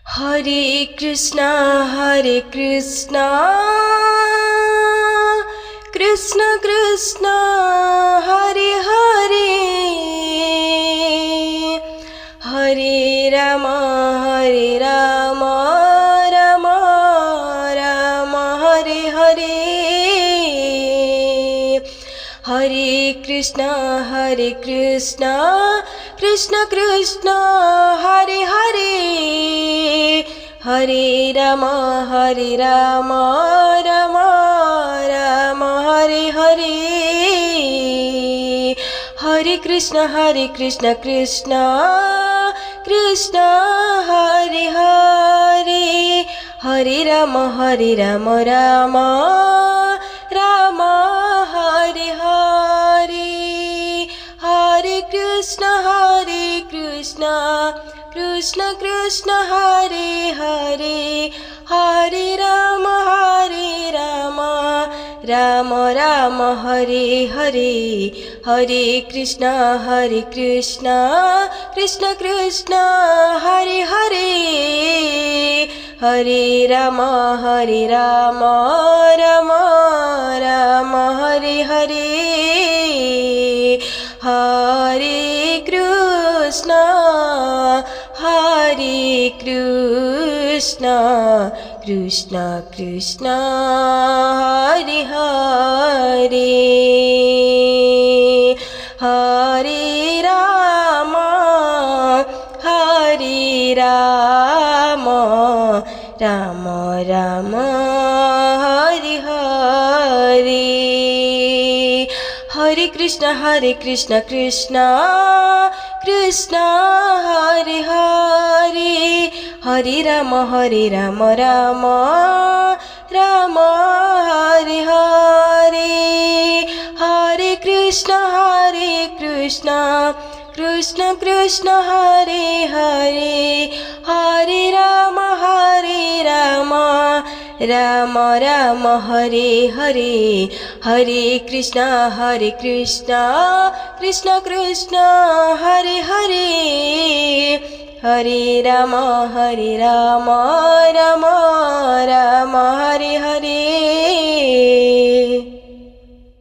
Hare Krishna Krishna Krishna Hare Hare Hare Ram Ram Ram Hare Hare Hare Krishna Krishna Krishna Hare Hare Hare Ram Ram Ram Hare Hare Hare Krishna Krishna Krishna Hare Hare Hare Ram Ram Ram Hare Hare Hare Krishna Krishna Krishna Hare Hare Hare Ram Ram Ram Hare Hare Hare Krishna Krishna Krishna Hare Hare Hare Ram Ram Ram Hare Hare Hare Krishna Krishna Krishna Hare Hare Hare Ram Ram Ram Hare Hare Hare Krishna Krishna Krishna Hare Hare Hare Ram Ram Ram Hare Hare Hare Krishna Krishna Krishna Hare Hare Hare Ram Ram Ram Hare Hare Hare Krishna Krishna Krishna Hare Hare Hare Ram Ram Ram Hare Hare